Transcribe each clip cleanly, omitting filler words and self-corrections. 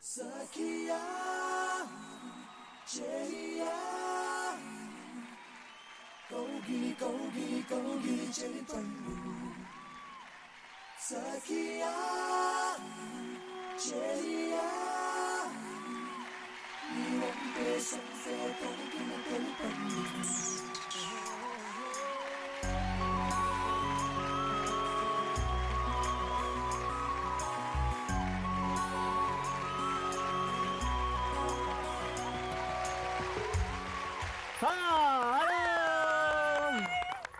Sakia, Cheria, Gogi, Cherry Pandu. Sakia, Cheria, you won't be some fair Cherry Pandu.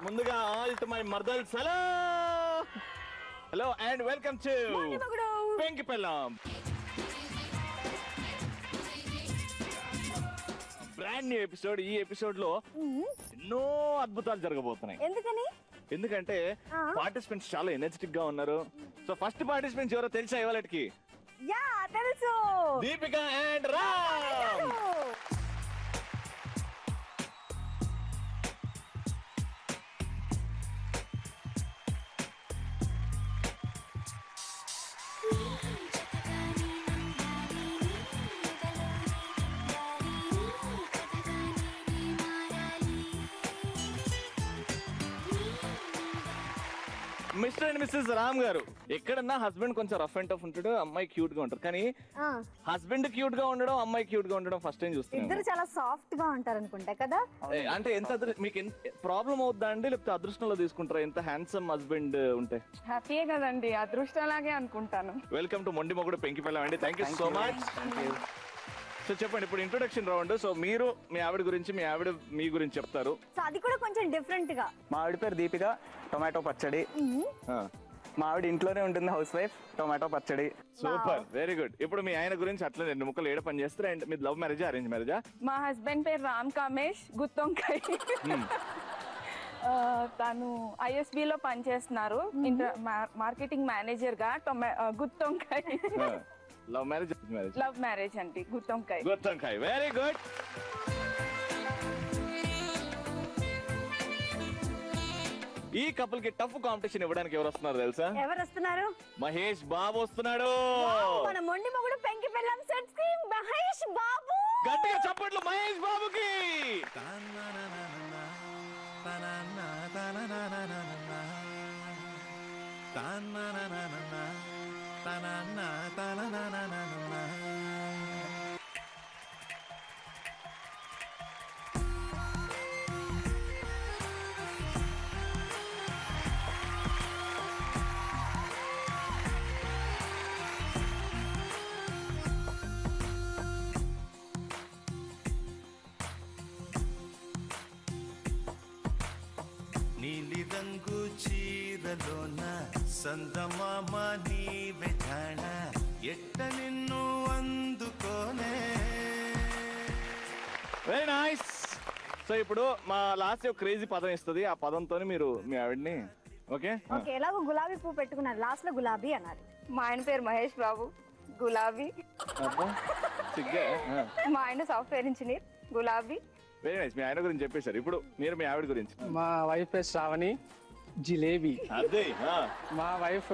ముందుగా all to my మర్దల్స్ hello and welcome to Penki Pellam brand new episode. ఈ episode లో ఎన్నో అద్భుతాలు జరగబోతున్నాయి. ఎందుకంటే participants చాలా ఎనర్జెటిక్ గా ఉన్నారు. సో ఫస్ట్ పార్టిసిపెంట్స్ ఎవరో తెలుసా ఇవాళకి? తెలుసు, Deepika and Ram. Mister and missus Ram garu, ఎక్కడన్నా హస్బెండ్ కొంచెం రఫ్ అండ్ టఫ్ ఉంటాడు, అమ్మాయి క్యూట్ గా ఉంటారు. కానీ హస్బెండ్ క్యూట్ గా ఉండడం, అమ్మాయి క్యూట్ గా ఉండడం ఫస్ట్ టైం చూస్తున్నాను. ఇద్దరు చాలా సాఫ్ట్ గా ఉంటారు అనుకుంటా కదా. అంటే ఎంత మీకు ప్రాబ్లం అవుద్దా అండి, లేకపోతే అదృష్టంలో తీసుకుంటారా? ఎంత హ్యాండ్సమ్ హస్బెండ్ ఉంటే హ్యాపీయే కదండి, అదృష్టంలాగే అనుకుంటాను. వెల్కమ్ టు మొండి మొగుడు పెంకి పెళ్ళాం అండి. Thank you so much. So చెప్పండి, ఇప్పుడు ఇంట్రొడక్షన్ రౌండ్. సో మీరు మీ ఆవిడ గురించి, మీ ఆవిడ మీ గురించి చెప్తారు. సో అది కూడా కొంచెం డిఫరెంట్ గా. మా ఆవిడ పేరు దీపిక, టొమాటో పచ్చడి. మా ఆవిడ ఇంట్లోనే ఉంటుంది, హౌస్ వైఫ్, టొమాటో పచ్చడి. Super, very good. ఇప్పుడు మీ ఆయన గురించి అట్లా 2 ముక్కలు ఏడ పని చేస్తారు? అండ్ మీ లవ్ మ్యారేజా, అరేంజ్ మ్యారేజా? మా హస్బెండ్ పేరు రామ్ కామేష్ గుత్తొంకాయ్. తను ISB లో పనిచేస్తున్నారు, మార్కెటింగ్ మేనేజర్ గా. గుత్తొంకాయ్ లవ్ మ్యారేజ్, లవ్ మ్యారేజ్ అండి. గుత్తొంకాయ్, గుత్తొంకాయ్, వెరీ గుడ్. ఈ కపుల్ కి టఫ్ కాంపిటీషన్ ఇవ్వడానికి ఎవరు వస్తున్నారు తెలుసా? ఎవరు వస్తున్నారు? మహేష్ బాబు వస్తున్నాడు. మన మొండి మొగుడు పెంకి పెళ్ళాం సెట్ స్క్రీన్ మహేష్ బాబు. గట్టిగా చప్పట్లు మహేష్ బాబుకి. నీలి రంగు చీరలోన సందమామ నీవే జాణ, ఎట్ట నిన్ను అందుకోనే. Very nice. సో ఇప్పుడు మా లాస్ట్ క్రేజీ పదం ఇస్తుంది. ఆ పదంతో మీరు మీ ఆవిడ్ని ఓకే ఓకే ఎలాగో గులాబీ పువ్వు పెట్టుకున్నారు, లాస్ట్ లో గులాబీ అన్నారు. మా ఆయన పేరు మహేష్ బాబు, గులాబీ. మా ఆయన సాఫ్ట్వేర్ ఇంజనీర్, గులాబీ. Very nice. మీ ఆయన గురించి చెప్పేశారు. ఇప్పుడు మీరు మీ ఆవిడ గురించి. మా వైఫ్ పేరు శ్రావణి, జిలేబీ. అదే మా వైఫ్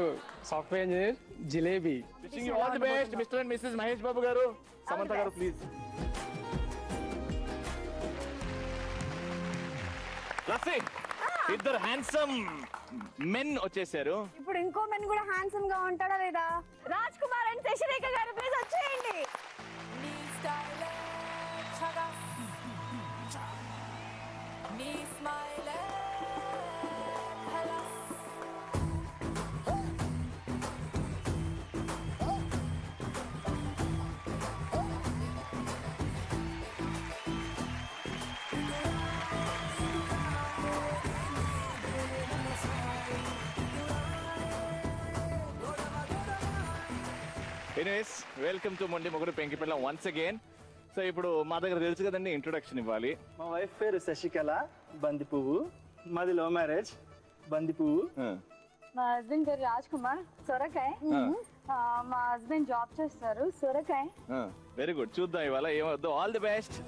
సాఫ్ట్వేర్ ఇంజనీర్, జిలేబీ. Wishing you all the best mister and missus Mahesh Babu గారు. సమంత గారు ప్లీజ్. లస్సీ, ఇద్దరు హ్యాండ్సమ్ మెన్ వచ్చేసారు. ఇప్పుడు ఇంకో మెన్ కూడా హ్యాండ్సమ్ గా ఉంటాడా లేదా? రాజ్ కుమార్ అండ్ శశిరేఖ గారు ప్లీజ్ వచ్చేయండి. ఎనీవేస్, వెల్కమ్ టు మొండి మొగుడు పెంకి పెళ్ళాం వన్స్ అగైన్. సో ఇప్పుడు మా దగ్గర తెలుసు కదండి, ఇంట్రొడక్షన్ ఇవ్వాలి. మా వైఫ్ పేరు శశికళ, బంతి పువ్వు. మాది లవ్ మ్యారేజ్, బంతి పువ్వు. మా హస్బెండ్ పేరు రాజ్ కుమార్, సొరకాయ. మా హస్బెండ్ జాబ్ చేస్తారు, సొరకాయ. Very good. చూద్దాం ఇవాళ ఏమవుద్దు. All the best.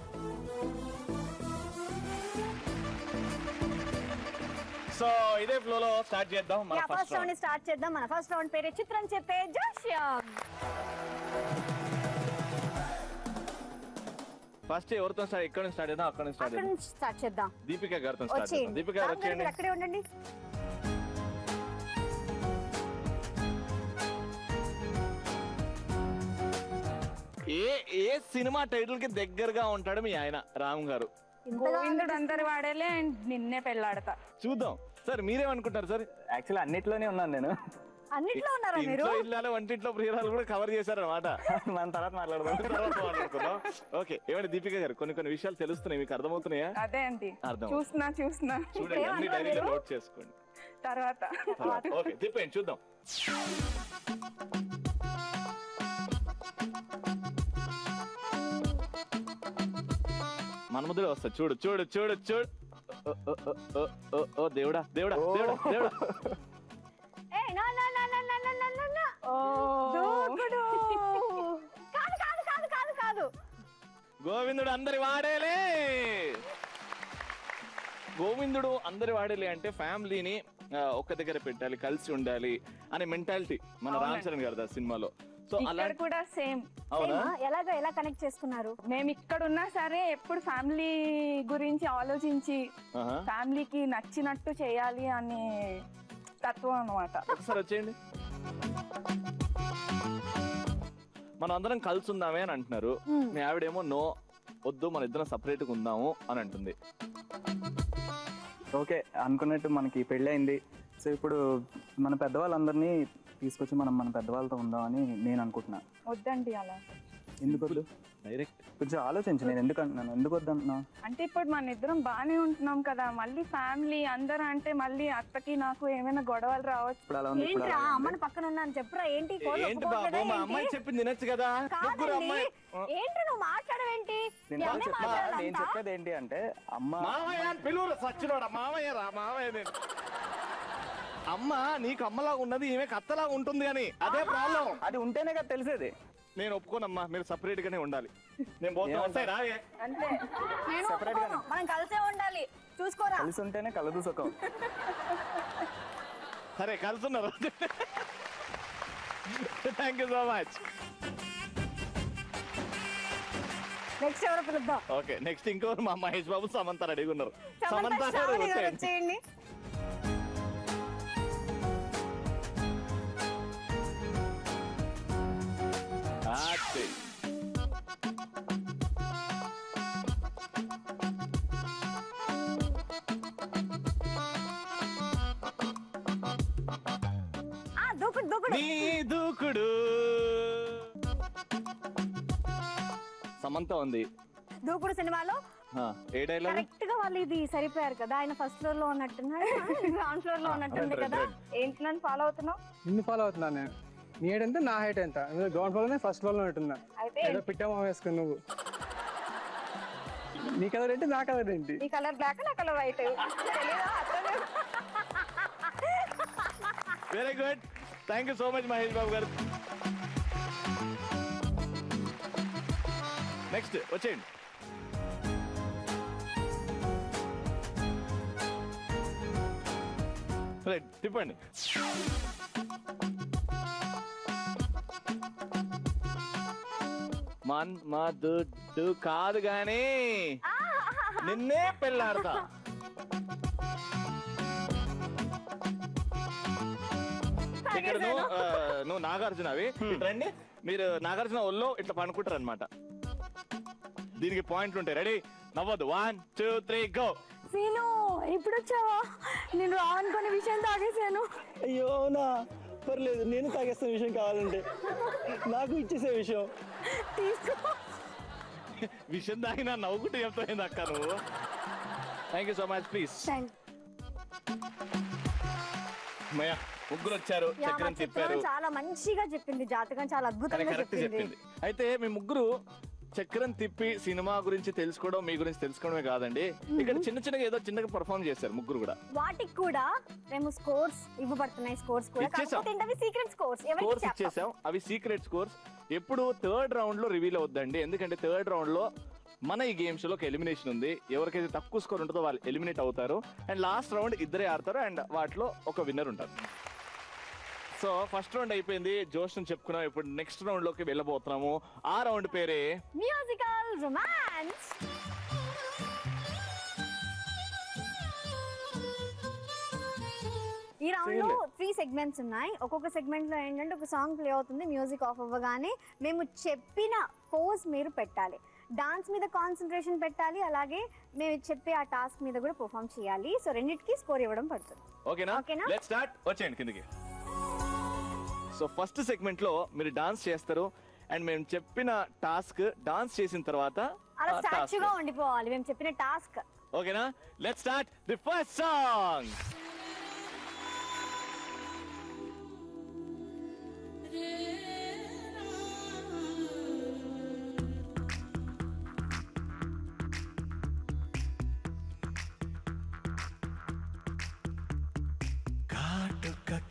సో ఇదే ఫ్లో లో స్టార్ట్ చేద్దాం. మన ఫస్ట్ రౌండ్ స్టార్ట్ చేద్దాం. మన ఫస్ట్ రౌండ్ పేరు చిత్రం చెప్పే జోష్యం. ఫస్ట్ ఎవరితో స్టార్ట్, ఎక్కడ నుంచి స్టార్ట్ చేద్దాం? అక్కడ నుంచి స్టార్ట్ అక్కడ చేద్దాం. నుంచి స్టార్ట్ చేద్దాం. దీపిక గారితో స్టార్ట్ చేద్దాం. వచ్చేయండి. దీపిక గారు రామ్ గారు వచ్చేయండి. మీరు అక్కడే ఉండండి. ఏ సినిమా టైటిల్ కి దగ్గరగా ఉంటాడు మీ ఆయన రామ్ గారు? గోవిందుడు అందరి వాడేలే అండ్ నిన్నే పెళ్ళాడతా. చూద్దాం సార్, మీరేమనుకుంటారు సార్? యాక్చువల్లీ అన్నిట్లోనే ఉన్నాను నేను. అన్నిట్లో ఉన్నారా మీరు? ఇంట్లో ఇల్లాలు వంటింట్లో ప్రియురాలు కూడా కవర్ చేశారనమాట. మన తర్వాత మాట్లాడదాం. తర్వాత మాట్లాడుకుందాం. ఓకే, ఏమండి దీపిక గారు, కొన్ని విషయాలు తెలుస్తున్నాయి, మీకు అర్థమవుతున్నాయా? అదే అండి, అర్థం. చూస్తున్నా చూడండి, అన్ని డైరీలో నోట్ చేసుకోండి. తర్వాత ఓకే, తిప్పండి చూద్దాం. మన్మధుడే వస్తాడు. చూడు చూడు చూడు చూడు. ఓ దేవుడా దేవుడా దేవుడా దేవుడా. ఏయ్, నా నా నా నా నా నా నా నా. దూకుడు. కాదు కాదు కాదు కాదు కాదు. గోవిందుడు అందరి వాడేలే. గోవిందుడు అందరి వాడేలే అంటే ఫ్యామిలీని ఒక్క దగ్గర పెట్టాలి, కలిసి ఉండాలి అనే మెంటాలిటీ మన రామ్ చరణ్ గారు సినిమాలో. సో అలా ఇక్కడ కూడా సేమ్. అవునా? ఎలా కనెక్ట్ చేసుకున్నారు? మేము ఇక్కడ ఉన్నా సరే ఎప్పుడు ఫ్యామిలీ గురించి ఆలోచించి ఫ్యామిలీకి నచ్చినట్టు చేయాలి అనే తత్వం అన్నమాట. ఒకసారి వచ్చేయండి. మనం అందరం కలిసి ఉందామే అని అంటున్నారు. మీ ఆవిడేమో నో, వద్దు మన ఇద్దరం సపరేట్ గా ఉందాము అని అంటుంది. ఓకే, అనుకున్నట్టు మనకి పెళ్ళి అయింది. సో ఇప్పుడు మన పెద్దవాళ్ళందరినీ తీసుకొచ్చి మనం మన పెద్దవాళ్ళతో ఉందామని నేను అనుకుంటున్నా. వద్దండి అలా. ఎందుకు వద్దు? డైరెక్ట్ కొంచెం ఆలోచించు. నేను ఎందుకు అంటున్నాను, ఎందుకు వద్దంటున్నా అంటే ఇప్పుడు మన ఇద్దరం బానే ఉంటున్నాం కదా, మళ్ళీ ఫ్యామిలీ అందరూ అంటే మళ్ళీ అత్తకి నాకు ఏమైనా గొడవలు రావచ్చు. ఇప్పుడు అలా ఉంది, ఇప్పుడు ఏంట్రా అలా ఉంది. అమ్మని పక్కన ఉన్నాను చెప్పురా. ఏంటి ఏంటి బాబు, మా అమ్మాయి చెప్పింది తినచ్చు కదా. ముగ్గురు అమ్మాయి. ఏంటి నువ్వు మాట్లాడవేంటి? నేను నేను చెప్పేది ఏంటి అంటే అమ్మ మామయ్య పిలువురు సచ్చినోడా. మామయ్య రా, మామయ్య. నేను అమ్మ నీకు అమ్మలాగా ఉన్నది, ఈమె అత్తలాగా ఉంటుంది అని. అదే ప్రాబ్లం. అది ఉంటేనే కదా తెలిసేది. నేను ఒప్పుకోనమ్మా, మీరు సపరేట్ గానే ఉండాలి. నేను పోతా, వస్తాయి రావే. అంతే. నేను Separate గానే. ఒప్పుకోను. మనం కలిసే ఉండాలి. చూసుకోరా. కలిసి ఉంటేనే కలదు సుఖం. సరే కలుస్తున్నారు. Thank you so much. Next ఎవరు పిలుద్దాం? ఓకే, నెక్స్ట్ ఇంకోరు మా మహేష్ బాబు, సమంత రెడీగా ఉన్నారు. సమంత సమంత శ్రావణి గారు గారు వచ్చేయండి. దూకుడు దూకుడు. నీ దూకుడు. సమంత ఉంది దూకుడు సినిమాలో ఏ డైలాగ్? కరెక్ట్ గా వాళ్ళు ఇది సరిపోయారు కదా. ఆయన ఫస్ట్ ఫ్లోర్ లో ఉన్నట్టున్నాడు, గ్రౌండ్ ఫ్లోర్ లో ఉన్నట్టుంది కదా. ఏంటి నన్ను ఫాలో అవుతున్నావు? నిన్ను ఫాలో అవుతున్నాను నేను. నీ హైట్ ఎంత, నా హైట్ ఎంత? గ్రౌండ్ ఫ్లోర్ ఫస్ట్ ఫ్లోర్ లో ఉంటున్నా. అయితే ఏదో పిట్టమో వేసుకుని నువ్వు. నీ కలర్ ఏంటి, నా కలర్ ఏంటి? నీ కలర్ బ్లాక్, నా colour white. Very good. Thank you so much Mahesh Babu గారు. నెక్స్ట్ వచ్చేయండి. రైట్, తిప్పండి. మా దుడ్డు కాదు గాని నిన్నే పెళ్ళాడతా. ఇక్కడ నువ్వు నాగార్జున అవి రండి. మీరు నాగార్జున ఒళ్ళో ఇట్లా పనుకుంటారు అనమాట. దీనికి పాయింట్లు ఉంటాయి. రెడీ? నవ్వద్దు. 1 2 3 గో. సీను ఇప్పుడు వచ్చావా? నేను అనుకునే విషయం తాగేసాను. అయ్యో నా పర్లేదు, నేను తాగేస్తున్న విషయం కావాలంటే నాకు ఇచ్చేసే విషయం తీసుకో. విషయం తాగినా నవ్వుకుంటూ చెప్తాయింది అక్క నువ్వు. Thank you so much. Please మయ్యా, ముగ్గురు వచ్చారు, చక్రం తిప్పారు. చాలా మంచిగా చెప్పింది జాతకం, చాలా అద్భుతంగా కరెక్ట్ చెప్పింది. అయితే మీ ముగ్గురు చక్రం తిప్పి సినిమా గురించి తెలుసుకోవడం, మీ గురించి తెలుసుకోవడమే కాదండి, ఇక్కడ చిన్నగా ఏదో చిన్నగా పర్ఫార్మ్ చేశారు ముగ్గురు కూడా. వాటికి కూడా మేము స్కోర్స్ ఇవ్వబడుతున్నాయి. స్కోర్స్ కూడా సీక్రెట్ స్కోర్స్ ఇచ్చేసాం. అవి సీక్రెట్ స్కోర్స్. ఎప్పుడు థర్డ్ రౌండ్ లో రివీల్ అవుద్దండి. ఎందుకంటే థర్డ్ రౌండ్ లో మన ఈ గేమ్స్ లో ఒక ఎలిమినేషన్ ఉంది. ఎవరికైతే తక్కువ స్కోర్ ఉంటుందో వాళ్ళు ఎలిమినేట్ అవుతారు. అండ్ లాస్ట్ రౌండ్ ఇద్దరే ఆడతారు. అండ్ వాటిలో ఒక విన్నర్ ఉంటారు. సో ఫస్ట్ రౌండ్ అయిపోయింది, జోష్ అని చెప్పుకున్నాం. ఇప్పుడు నెక్స్ట్ రౌండ్ లోకి వెళ్ళబోతున్నాము. ఆ రౌండ్ పేరే మ్యూజికల్ రొమాన్స్. ఈ రౌండ్ లో 3 సెగ్మెంట్స్ ఉన్నాయి. ఒక్కొక్క సెగ్మెంట్ లో ఏంటంటే ఒక సాంగ్ ప్లే అవుతుంది, మ్యూజిక్ ఆఫ్ అవ్వగానే మేము చెప్పిన పోజ్ మీరు పెట్టాలి. డాన్స్ మీద కాన్సన్ట్రేషన్ పెట్టాలి, అలాగే మేము చెప్పే ఆ టాస్క్ మీద కూడా పర్ఫామ్ చేయాలి. సో రెండిటికి స్కోర్ ఇవ్వడం పడుతుంది. ఓకేనా? Let's start. వచ్చేయండి కిందకి. సో ఫస్ట్ సెగ్మెంట్ లో మీరు డాన్స్ చేస్తారు అండ్ మేము చెప్పిన టాస్క్ డాన్స్ చేసిన తర్వాత అలా స్టాచ్యూగా ఉండిపోవాలి మేము చెప్పిన టాస్క్. ఓకేనా? Let's start the first song.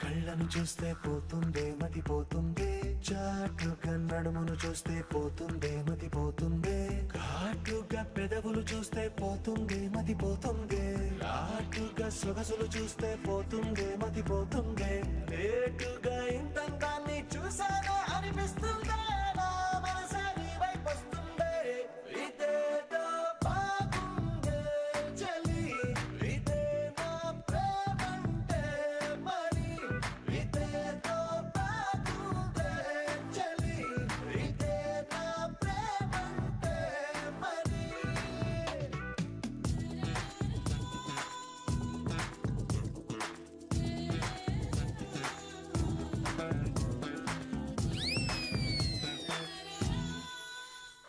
కళ్ళను చూస్తే పోతుందే మతి పోతుందే, చాటుగా నడుమును చూస్తే పోతుందే మతి పోతుందే, ఘాటుగా పెదవులు చూస్తే పోతుందే మతి పోతుందే, లాటుగా సొగసులు చూస్తే పోతుందే మతి పోతుందే, లేటుగా ఇంతంతాన్ని చూసానే అనిపిస్తుందే, నా మనసే నీ వైపు వస్తుందే, ఇదేదో బాగుందే చలి, ఇదే నా ప్రేమంటే మరి, ఇదేదో బాగుందే చలి, ఇదే నా ప్రేమంటే మరి.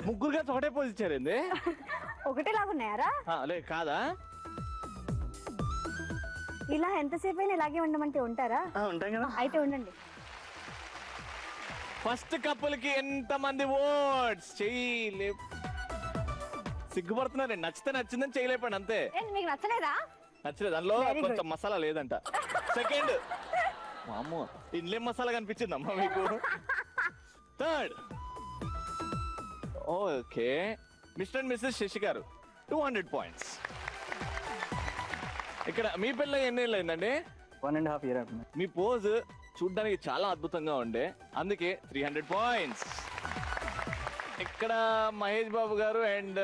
ముగ్గురుగా ఒకటే పోజ్ ఇచ్చారండి. ఒకటే లాగున్నాయారా? లే కాదా? ఇలా ఎంతసేపు అయినా ఇలాగే ఉండమంటే ఉంటారా? ఉంటాం కదా. అయితే ఉండండి. ఫస్ట్ కపుల్ కి ఎంత మంది ఓట్స్? చేయలే, సిగ్గుపడుతున్నారు. నచ్చితే నచ్చిందని చేయలేపండి అంతే. ఏంటి మీకు నచ్చలేదా? నచ్చలేదు, దానిలో Very good. కొంచెం మసాలా లేదంట. సెకండ్, అమ్మో ఇందులో మసాలా కనిపించిందమ్మా మీకు. Third, okay, mister and missus Shashi garu 200 points. ఇక్కడ మీ పిల్ల ఎన్ని ఏళ్ళు అయిందండి? 1.5 years అవుతుంది. మీ పోజ్ చూడ్డానికి చాలా అద్భుతంగా ఉండే, అందుకే 300 పాయింట్స్. ఇక్కడ మహేష్ బాబు గారు అండ్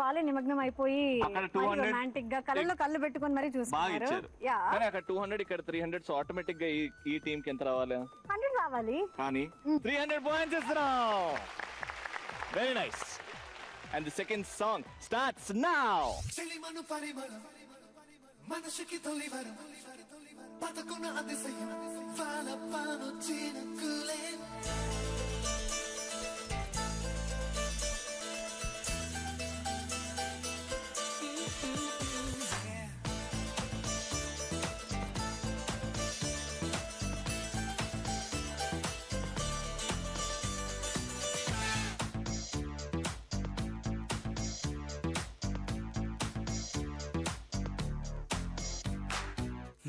వాళ్ళే నిమగ్నం అయిపోయి అక్కడ 200 రొమాంటిక్ గా కళ్ళలో కళ్ళు పెట్టుకొని మరి బాగా చూస్తున్నారు. ఇచ్చారు. కానీ అక్కడ 200, ఇక్కడ 300. సో ఆటోమేటిక్ గా ఈ టీం కి ఎంత రావాలి? 100 రావాలి. కానీ 300 పాయింట్స్ ఇస్తున్నాం. Very nice. And the second song starts now. చెలిమను పరిమళం మనసుకి తొలివరం పదకొన్న అతిశయం వాలపాను చినుకులే.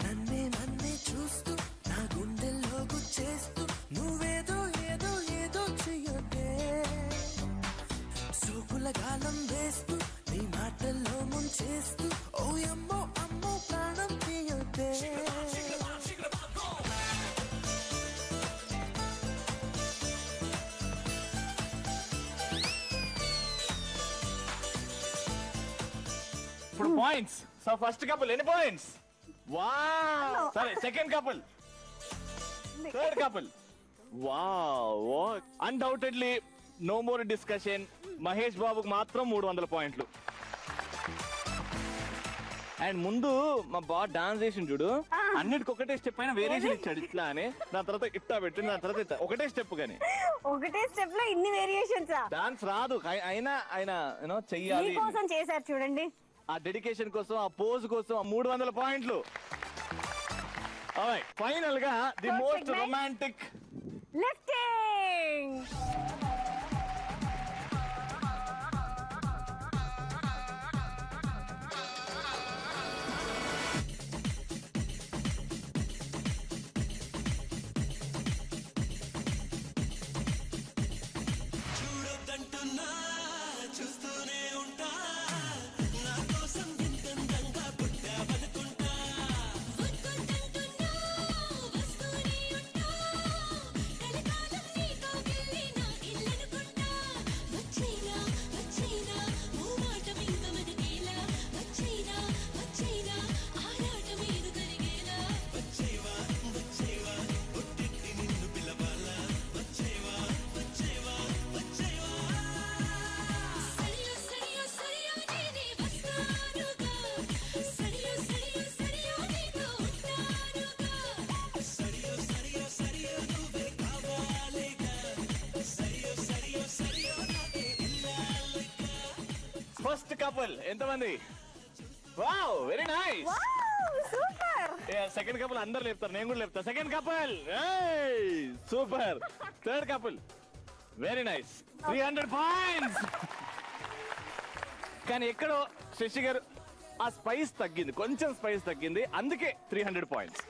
నన్నే చూస్తూ నా గుండెల్లో గుచ్చేస్తూ నువ్వేదో ఏదో ఏదో చెయ్యొద్దే, సోకుల గాలం వేస్తూ నీ మాటల్లో ముంచేస్తూ ఓ అమ్మో అమ్మో ప్రాణం తీయొద్దే. ఇప్పుడు పాయింట్స్. సో ఫస్ట్ కపుల్ ఎన్ని పాయింట్స్? వావ్. సరే, second couple, third couple. Wow, undoubtedly no more discussion. Mahesh బాబుకి మాత్రం 300 పాయింట్లు. అండ్ ముందు మా బాగా డాన్స్ చేసిండు చూడు, అన్నిటికి ఒకటే స్టెప్ అయినా వేరియేషన్ ఇచ్చాడు ఇట్లా అని. దాని తర్వాత ఇట్టా పెట్టింది, దాని తర్వాత ఇట్టా, ఒకటే స్టెప్. కానీ ఒకటే స్టెప్ లో ఇన్ని వేరియేషన్స్ డాన్స్ రాదు, అయినా ఆయన యూనో చెయ్యాలి. కోసం చేశారు చూడండి. ఆ డెడికేషన్ కోసం, ఆ పోజ్ కోసం 300 పాయింట్లు. ఫైనల్ గా ది మోస్ట్ రొమాంటిక్ లిఫ్టింగ్. చూడొద్దంటున్నా చూస్తూనే ఉంటా, నా కోసం ఇంతంగా పుట్టావనుకుంటా, వద్దంటున్నా వస్తూనే కపుల్ ఎంతమంది? Wow, very nice. Super. Second couple అందరు లేపుతారు, నేను కూడా లేపుతా. Second couple super. Third couple very nice. 300 points. కానీ ఎక్కడో శశి గారు ఆ స్పైస్ తగ్గింది, కొంచెం స్పైస్ తగ్గింది, అందుకే 300 పాయింట్స్.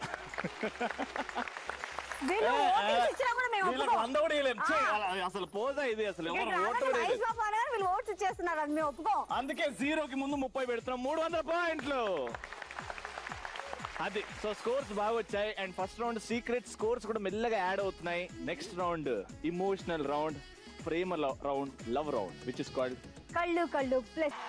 వీళ్ళు ఓటింగ్స్ ఇచ్చినా కూడా మేము ఒప్పుకోం. 100 కూడా వేయలేం. అసలు పోజా ఇది, అసలు ఎవరు ఓటు కూడా వేయలేదు. మహేష్ బాబు అనగానే వీళ్ళు ఓట్స్ ఇచ్చేస్తున్నారు, అది మేము ఒప్పుకోం. అందుకే 0కి ముందు 30 పెడుతున్నాం. 300 పాయింట్లు. అది సో స్కోర్స్ బాగా వచ్చాయి. And first round secret scores కూడా మెల్లగా యాడ్ అవుతున్నాయి. Next round emotional round, Prema round, love round, which is called కళ్ళు కళ్ళు ప్లస్.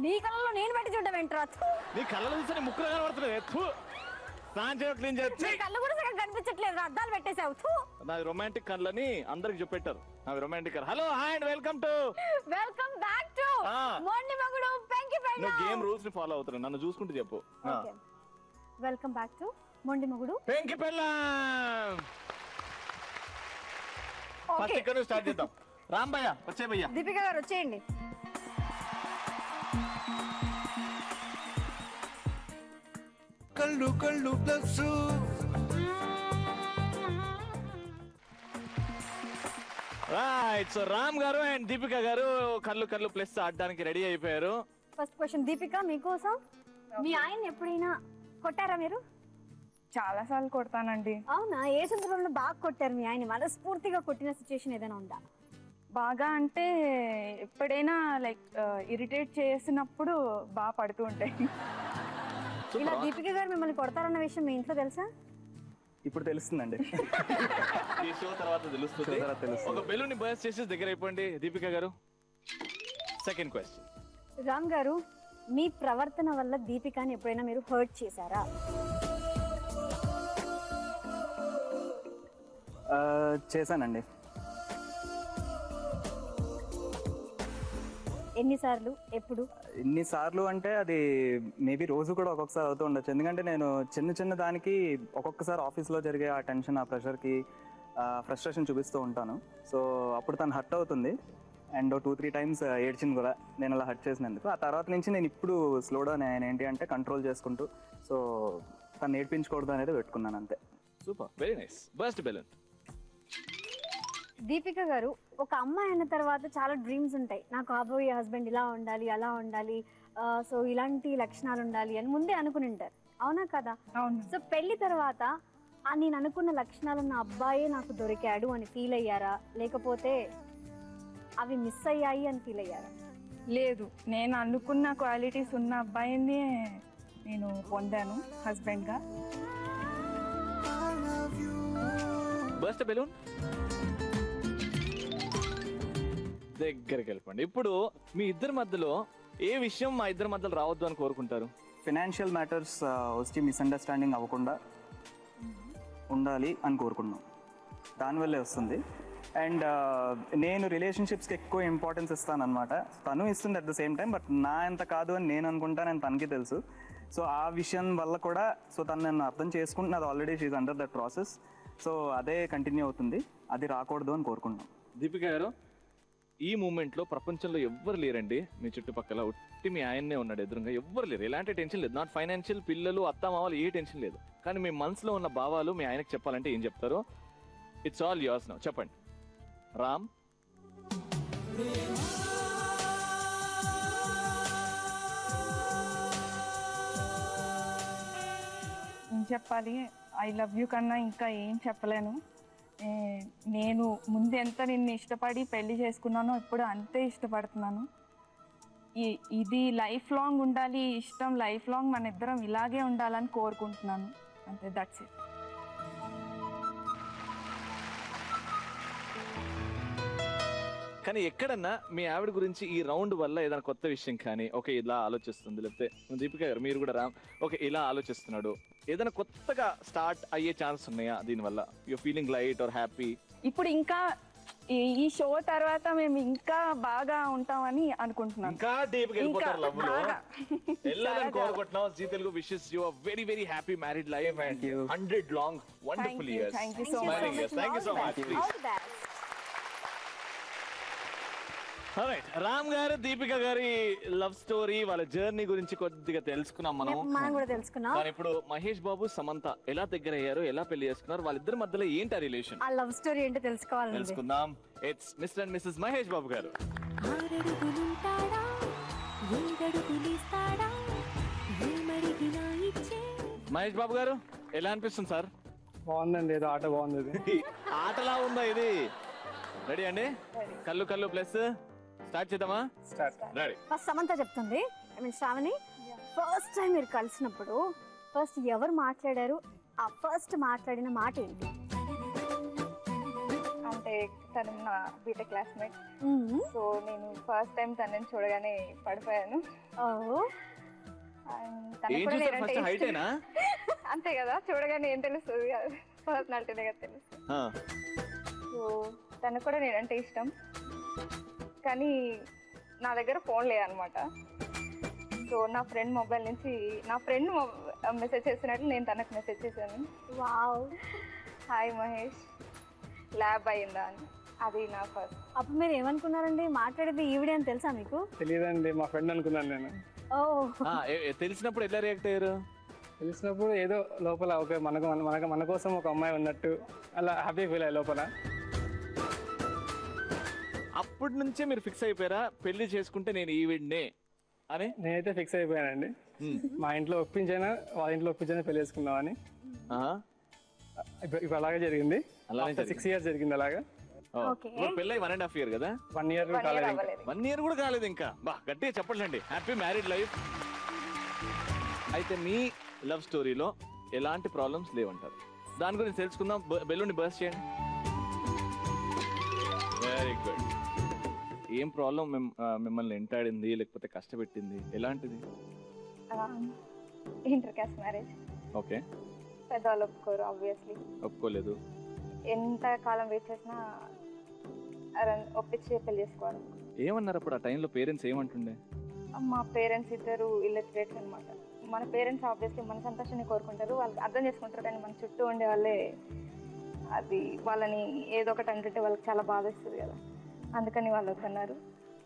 నీ కళ్ళలో నేను పెట్టి చూడడం ఏంట్రా? నీ కళ్ళ చూస్తే ముక్కులు కనబడుతున్నాయి. స్నానం చేయడం క్లీన్ చేయొచ్చు. కళ్ళు కూడా సగం కనిపించట్లేదు, అద్దాలు పెట్టేసావు. నాది రొమాంటిక్ కళ్ళని అందరికి చెప్పెట్టారు. నాది రొమాంటిక్ కళ. Hello hi and welcome back to మొండి మగుడు పెంకి పెళ్ళాం. నువ్వు గేమ్ రూల్స్ ని ఫాలో అవుతున్నావు, నన్ను చూసుకుంటూ చెప్పు. వెల్కమ్ బ్యాక్ టు మొండి మగుడు పెంకి పెళ్ళాం. ఫస్ట్ ఇక్కడ నుంచి స్టార్ట్ చేద్దాం. రామ్ భయ్య వచ్చే భయ్య. దీపిక గారు వచ్చేయండి. కళ్ళు కళ్ళు ప్లస్. రైట్, సో రామ్ గారు అండ్ దీపిక గారు కళ్ళు కళ్ళు ప్లస్ ఆడడానికి రెడీ అయిపోయారు. ఫస్ట్ క్వశ్చన్ దీపిక మీకోసం. మీ ఆయన ఎప్పుడైనా కొట్టారా మీరు? చాలా సార్లు కొడతానండి. అవునా? ఏ సందర్భంలో బాగా కొట్టారు మీ ఆయన? మనస్ఫూర్తిగా కొట్టిన సిచ్యుయేషన్ ఏదైనా ఉందా? బాగా అంటే ఎప్పుడైనా లైక్ ఇరిటేట్ చేసినప్పుడు బాగా పడుతూ ఉంటాయి. ఇలా దీపిక గారు మిమ్మల్ని కొడతారన్న విషయం మీ ఇంట్లో తెలుసా? ఇప్పుడు తెలుస్తుందండి. ఈ షో తర్వాత తెలుస్తుంది. ఒక బెలూన్ ని బర్స్ట్ చేసి దగ్గర అయిపోండి దీపిక గారు. Second question. రామ్ గారు, మీ ప్రవర్తన వల్ల దీపికాని ఎప్పుడైనా మీరు హర్ట్ చేశారా? చేశానండి. ఎన్నిసార్లు, ఎప్పుడు? ఎన్నిసార్లు అంటే అది మేబీ రోజు కూడా ఒక్కొక్కసారి అవుతూ ఉండొచ్చు. ఎందుకంటే నేను చిన్న చిన్న దానికి ఒక్కొక్కసారి ఆఫీస్లో జరిగే ఆ టెన్షన్, ఆ ప్రెషర్కి ఫ్రస్ట్రేషన్ చూపిస్తూ ఉంటాను. సో అప్పుడు తను హర్ట్ అవుతుంది. అండ్ 2-3 టైమ్స్ ఏడ్చింది కూడా నేను అలా హర్ట్ చేసినందుకు. ఆ తర్వాత నుంచి నేను ఇప్పుడు స్లో డౌన్ అయ్యాను. ఏంటి అంటే కంట్రోల్ చేసుకుంటూ, సో తను నేర్పించకూడదు అనేది పెట్టుకున్నాను అంతే. Super, very nice. Burst balloon. Deepika గారు, ఒక అమ్మాయి అయిన తర్వాత చాలా డ్రీమ్స్ ఉంటాయి. నాకు కాబోయే హస్బెండ్ ఇలా ఉండాలి, అలా ఉండాలి, సో ఇలాంటి లక్షణాలు ఉండాలి అని ముందే అనుకుని ఉంటారు, అవునా కదా? అవును. సో పెళ్లి తర్వాత నేను అనుకున్న లక్షణాలు ఉన్న అబ్బాయే నాకు దొరికాడు అని ఫీల్ అయ్యారా, లేకపోతే అవి మిస్ అయ్యాయి అని ఫీల్ అయ్యారా? లేదు, నేను అనుకున్న క్వాలిటీస్ ఉన్న అబ్బాయిని నేను పొందాను హస్బెండ్గా. Burst balloon. దగ్గరికి వెళ్ళిపోండి. ఇప్పుడు మీ ఇద్దరి మధ్యలో ఏ విషయం మా ఇద్దరి మధ్యలో రావద్దు అని కోరుకుంటారు? ఫినాన్షియల్ మ్యాటర్స్ వచ్చి మిస్అండర్స్టాండింగ్ అవ్వకుండా ఉండాలి అని కోరుకున్నాం. దానివల్లే వస్తుంది. అండ్ నేను రిలేషన్షిప్స్కి ఎక్కువ ఇంపార్టెన్స్ ఇస్తాను అనమాట. తను ఇస్తుంది at the same time, but నా ఎంత కాదు అని నేను అనుకుంటాను, అని తనకి తెలుసు. సో ఆ విషయం వల్ల కూడా సో తను నన్ను అర్థం చేసుకుంటున్నది already. She under that process. So అదే కంటిన్యూ అవుతుంది, అది రాకూడదు అని కోరుకుంటున్నాం. దీపిక గారు, ఈ మూమెంట్ లో ప్రపంచంలో ఎవ్వరు లేరండి మీ చుట్టుపక్కల, ఉట్టి మీ ఆయన్నే ఉన్నాడు ఎదురుగా, ఎవ్వరు లేరు. ఎలాంటి టెన్షన్ లేదు, నాట్ ఫైనాన్షియల్, పిల్లలు, అత్తమామలు, ఏ టెన్షన్ లేదు. కానీ మీ మనసులో ఉన్న భావాలు మీ ఆయనకు చెప్పాలంటే ఏం చెప్తారు? ఇట్స్ ఆల్ యువర్స్ నౌ, చెప్పండి. రామ్. ఏం చెప్పాలి? ఐ లవ్ యూ కన్నా ఇంకా ఏం చెప్పలేను. నేను ముందు ఎంత నిన్ను ఇష్టపడి పెళ్లి చేసుకున్నానో ఇప్పుడు అంతే ఇష్టపడుతున్నాను. ఇది లైఫ్ లాంగ్ ఉండాలి, ఇష్టం లైఫ్ లాంగ్ మన ఇద్దరం ఇలాగే ఉండాలని కోరుకుంటున్నాను. అంతే, దట్స్ ఇట్. కానీ ఎక్కడన్నా మీ ఆవిడ గురించి ఈ రౌండ్ వల్ల ఏదైనా కొత్త విషయం కానీ, ఓకే ఇలా ఆలోచిస్తుంది, లేకపోతే దీపిక గారు మీరు కూడా రామ్ ఓకే ఇలా ఆలోచిస్తున్నాడు, ఏదైనా కొత్తగా స్టార్ట్ అయ్యే ఛాన్స్ ఉన్నాయా దీనివల్ల? Your feeling light or happy? ఇప్పుడు ఇంకా ఈ షో తర్వాత మేము ఇంకా బాగా ఉంటామని అనుకుంటున్నాం. ఇంకా డీప్ గా వెళ్ళిపోతారు లవ్ లో. బాగా. వెళ్ళాలని కోరుకుంటున్నాం. Zee Telugu wishes you a very very happy married life and 100 long wonderful years. Thank you so Smiling much. years. Thank you so much. All the best. Alright, Ram గారు దీపిక గారి లవ్ స్టోరీ వాళ్ళ journey గురించి కొద్దిగా తెలుసుకున్నాం మనం కూడా తెలుసుకున్నాం. కానీ ఇప్పుడు మహేష్ బాబు సమంత ఎలా దగ్గర అయ్యారు, ఎలా పెళ్లి చేసుకున్నారు, వాళ్ళిద్దరి మధ్యలో ఏంటి ఆ రిలేషన్ ఆ లవ్ స్టోరీ ఏంటో తెలుసుకోవాలండి. తెలుసుకుందాం. It's mister and missus Mahesh Babu గారు. ఆరడుగులుంటాడా ఏడడుగులిస్తాడా ఏమడిగినా ఇచ్చే మహేష్ బాబు గారు ఎలా అనిపిస్తుంది సార్? బాగుందండి, ఏదో ఆట బాగుంది ఇది. ఆటలా ఉందా ఇది? రెడీ అండి? కళ్ళు కళ్ళు ప్లస్ స్టార్ట్ చేద్దామా? రెడీ. ఫస్ట్ సమంత చెప్తుంది, I mean Sravani, first time మీరు కలిసినప్పుడు ఫస్ట్ ఎవరు మాట్లాడారు, ఆ ఫస్ట్ మాట్లాడిన మాట ఏంటి? అంటే తను నా బీటెక్ క్లాస్మేట్. సో నేను ఫస్ట్ టైం తనని చూడగానే పడిపోయాను. అంతే కదా, చూడగానే ఏం తెలుస్తుంది కదా, పర్సనాలిటీనే కదా తెలుస్తుంది. సో తనకు కూడా నేనంటే ఇష్టం, కానీ నా దగ్గర ఫోన్ లేదనమాట. సో నా ఫ్రెండ్ మొబైల్ నుంచి నా ఫ్రెండ్ మెసేజ్ చేసినట్లు నేను తనకు మెసేజ్ చేశాను, వావ్ హాయ్ మహేష్ ల్యాబ్ అయిందా అని. అది నా ఫస్ట్. అప్పుడు మీరు ఏమనుకున్నారండి? మాట్లాడేది ఈవిడే అని తెలుసా మీకు? తెలియదండి, మా ఫ్రెండ్ అనుకున్నాను నేను. ఓ తెలిసినప్పుడు ఎలా రియాక్ట్ అయ్యారు? తెలిసినప్పుడు ఏదో లోపల ఓకే మన కోసం ఒక అమ్మాయి ఉన్నట్టు అలా హ్యాపీ ఫీల్ అయ్యే లోపల. అప్పటి నుంచే మీరు ఫిక్స్ అయిపోయారా పెళ్లి చేసుకుంటే నేను ఈవిడ్నే అని? నేనైతే ఫిక్స్ అయిపోయానండి. మా ఇంట్లో ఒప్పించైనా వాళ్ళ ఇంట్లో ఒప్పించైనా పెళ్లి చేసుకుందామని. ఇప్పుడు అలాగే జరిగింది. 6 years జరిగింది అలాగా. పెళ్ళి 1.5 year కదా? 1 year కాలేదు. 1 year కూడా కాలేదు ఇంకా. బా గట్టిగా చెప్పండి. Happy married life. అయితే మీ లవ్ స్టోరీలో ఎలాంటి ప్రాబ్లమ్స్ లేవంటారు? దాని గురించి తెలుసుకుందాం. బెలూన్ బర్స్ట్ చేయండి. Very good. ఏం ప్రాబ్లం మిమ్మల్ని ఎంటాడింది లేకపోతే కష్టపెట్టింది? ఎలాంటిది? Inter caste marriage. ఓకే. పెద్దవాళ్ళు ఒప్పుకోరు, ఆబ్వియస్లీ ఒప్పుకోలేదు. ఎంత కాలం వెయిట్ చేసినా ఒప్పించి పెళ్లి చేసుకోవాలి. ఏమన్నారు అప్పుడు ఆ టైంలో పేరెంట్స్ ఏమంటుండే? మా పేరెంట్స్ ఇద్దరు ఇల్లస్ట్రేట్స్ అనమాట. మన పేరెంట్స్ ఆబ్వియస్లీ మన సంతోషాన్ని కోరుకుంటారు, వాళ్ళు అర్థం చేసుకుంటారు. కానీ మన చుట్టూ ఉండే వాళ్ళే అది వాళ్ళని ఏదో ఒకటి అంటుంటే వాళ్ళకి చాలా బాధ ఇస్తుంది కదా, అందుకని వాళ్ళు వద్దన్నారు.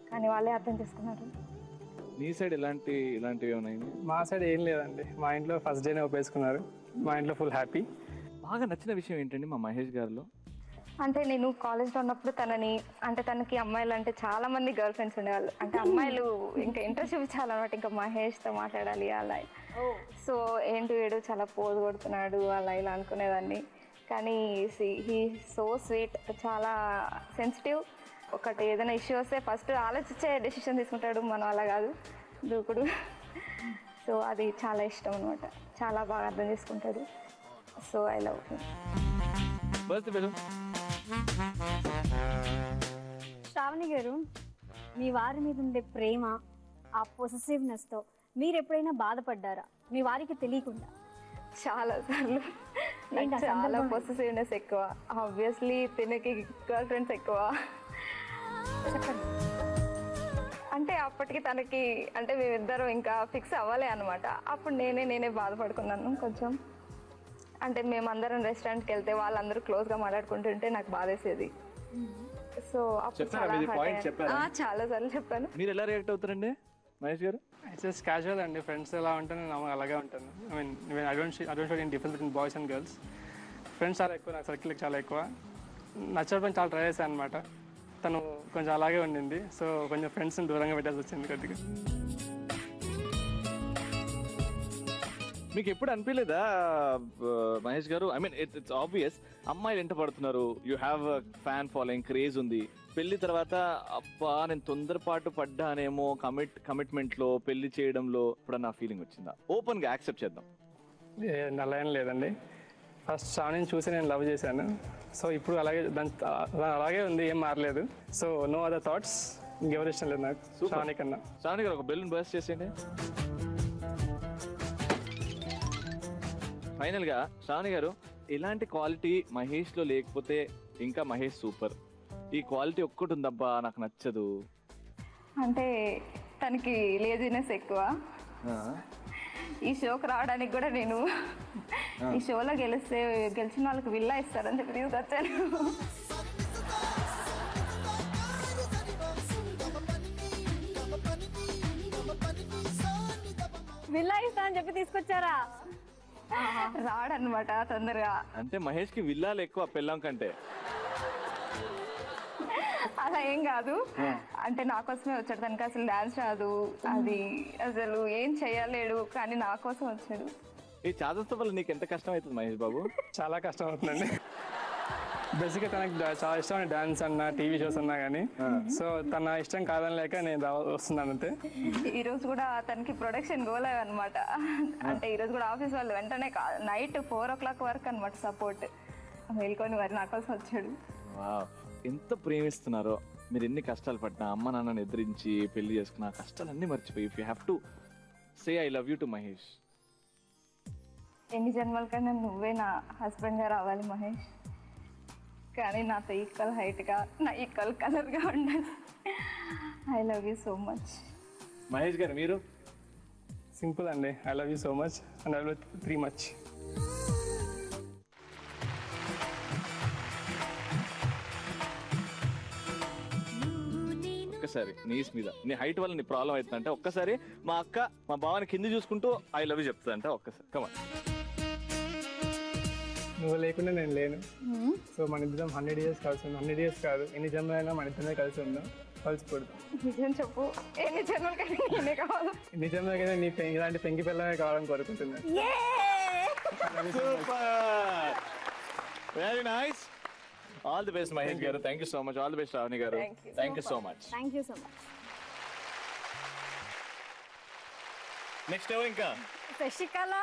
కానీ వాళ్ళే అర్థం చేసుకున్నారు. మీ సైడ్ ఇలాంటివి ఏమైనా? మా సైడ్ ఏం లేదండి, మా ఇంట్లో ఫస్ట్ డేనే ఒప్పేసుకున్నారు. మా ఇంట్లో ఫుల్ హ్యాపీ. బాగా నచ్చిన విషయం ఏంటండి మా మహేష్ గారిలో? అంటే నేను కాలేజ్లో ఉన్నప్పుడు తనకి అమ్మాయిలు అంటే చాలా మంది గర్ల్ ఫ్రెండ్స్ ఉండేవాళ్ళు. అంటే అమ్మాయిలు ఇంకా ఇంట్రెస్ట్ చూపించాలన్నమాట, ఇంకా మహేష్తో మాట్లాడాలి అలా. సో ఏంటి వీడు చాలా పోజ్ కొడుతున్నాడు అలా ఇలా అనుకునేదాన్ని. కానీ హీ సో స్వీట్, చాలా సెన్సిటివ్. ఒకటి ఏదైనా ఇష్యూ వస్తే ఫస్ట్ ఆలోచించే డెసిషన్ తీసుకుంటాడు, మనం అలా కాదు, దూకుడు. సో అది చాలా ఇష్టం అనమాట, చాలా బాగా అర్థం చేసుకుంటాడు. So I love him. Sravani garu, మీ వారి మీద ఉండే ప్రేమ, ఆ పొసెసివ్నెస్తో మీరు ఎప్పుడైనా బాధపడ్డారా మీ వారికి తెలియకుండా? చాలా సార్లు. చాలా పొసెసివ్నెస్ ఎక్కువ. ఆబ్వియస్లీ తినకి గర్ల్ ఫ్రెండ్స్ ఎక్కువ. అంటే అప్పటికి తనకి అంటే మేమిద్దరం ఇంకా ఫిక్స్ అవ్వలే అనమాట. అప్పుడు నేనే బాధపడుకున్నాను కొంచెం. అంటే మేమందరం రెస్టారెంట్కి వెళ్తే వాళ్ళందరూ క్లోజ్గా మాట్లాడుకుంటుంటే నాకు బాధేసేది. సో అప్పుడు చాలా సార్లు చెప్పాను. మీరు ఎలా రియాక్ట్ అవుతారండి మహేష్ గారు? జస్ట్ క్యాజువల్ అండి, ఫ్రెండ్స్ ఎలా ఉంటాను నేను అలాగే ఉంటాను. I don't show in difference between boys and girls. Friends చాలా ఎక్కువ, నాకు సర్కిల్ చాలా ఎక్కువ. నచ్చడం చాలా ట్రై చేశాను అనమాట. తను కొంచెం అలాగే ఉండింది. సో కొంచెం ఫ్రెండ్స్ని దూరంగా పెట్టాల్సి వచ్చింది కొద్దిగా. మీకు ఎప్పుడు అనిపించలేదా మహేష్ గారు? ఐ మీన్ ఇట్స్ ఆబ్వియస్, అమ్మాయిలు ఎంట పడుతున్నారు, you have fan following, craze ఉంది. పెళ్లి తర్వాత అబ్బా నేను తొందరపాటు పడ్డానేమో కమిట్మెంట్లో, పెళ్లి చేయడంలో ఎప్పుడన్నా ఫీలింగ్ వచ్చిందా? ఓపెన్గా యాక్సెప్ట్ చేద్దాం. అలా ఏం లేదండి. ఫస్ట్ శ్రావణిని చూసి నేను లవ్ చేశాను. సో ఇప్పుడు అలాగే ఉంది, ఏం మారలేదు. So no other thoughts. ఇంకెవరు ఇష్టం లేదు నాకు శ్రావణి కన్నా. శ్రావణి గారు ఒక బెలూన్ బర్స్ట్ చేసేయండి. ఫైనల్ గా శ్రావణి గారు, ఎలాంటి క్వాలిటీ మహేష్ లో లేకపోతే ఇంకా మహేష్ సూపర్, ఈ క్వాలిటీ ఒక్కటి ఉందబ్బా నాకు నచ్చదు. అంటే తనకి లేజినెస్ ఎక్కువ. ఈ షోకి రావడానికి కూడా నేను ఈ షోలో గెలిచిన వాళ్ళకి విల్లా ఇస్తారని చెప్పి తీసుకొచ్చాను. విల్లా ఇస్తా అని చెప్పి తీసుకొచ్చారా? రాడనమాట తొందరగా. అంటే మహేష్ కి విల్లాలు ఎక్కువ పెళ్ళం కంటే. అలా ఏం కాదు, అంటే నా కోసమే వచ్చాడు. తనకి అసలు డాన్స్ రాదు, అది అసలు ఏం చెయ్యలేడు, కానీ నా కోసం వచ్చాడు. ఈ చాదస్త వల్ల నీకు ఎంత కష్టం అవుతుంది మహేష్ బాబు? చాలా కష్టం అవుతుందండి. బేసిక్గా తనకి చాలా ఇష్టమైన డాన్స్ అన్నా టీవీ షోస్ అన్నా కానీ, సో తన ఇష్టం కాదని లేక నేను వస్తున్నాను అంతే. ఈరోజు కూడా తనకి ప్రొడక్షన్ గోల్ అనమాట. అంటే ఈరోజు కూడా ఆఫీస్ వాళ్ళు వెంటనే నైట్ 4 o'clock వరకు అనమాట సపోర్ట్ వెళ్ళుకొని మరి నా కోసం వచ్చాడు. ఎంత ప్రేమిస్తున్నారో మీరు, ఎన్ని కష్టాలు పడ్డా అమ్మ నాన్నని ఎదిరించి పెళ్లి చేసుకున్న కష్టాలన్నీ మర్చిపోయి if you have to say I love you to Mahesh. ఎన్ని జన్మలకన్నా నువ్వే నా హస్బెండ్గా రావాలి మహేష్, కానీ నాతో ఈక్వల్ హైట్గా, నా ఈక్వల్ కలర్గా ఉండాలి. I love you so much. Mahesh గారు మీరు? సింపుల్ అండి, I love you so much and I love you 3 much. ఒక్కసారి నీస్ మీద నీ హైట్ వల్ల నీ ప్రాబ్లం అవుతుందంటే ఒక్కసారి మా అక్క మా బావని కింద చూసుకుంటూ ఐ లవ్ యూ చెప్తుందంటే ఒక్కసారి కమాన్. నువ్వు లేకుండా నేను లేను. సో మన ఇద్దరం 100 years కలిసి ఉందాం. 100 years కాదు, ఎన్ని జన్మలైనా మన ఇద్దరమే కలిసి ఉందాం, కలిసి కొడతాం. నిజం చెప్పు, ఎన్ని జన్మలకైనా నేనే కావాలి. ఎన్ని జన్మలకైనా నీ ఇలాంటి పెంకి పిల్లమే కావాలని కోరుకుంటున్నాను. Super, very nice. All the best Mahesh గారు. Thank you so much. All the best Ravani గారు. Thank you so much. Thank you so much. Next ఎవరు ఇంకా? Sasikala.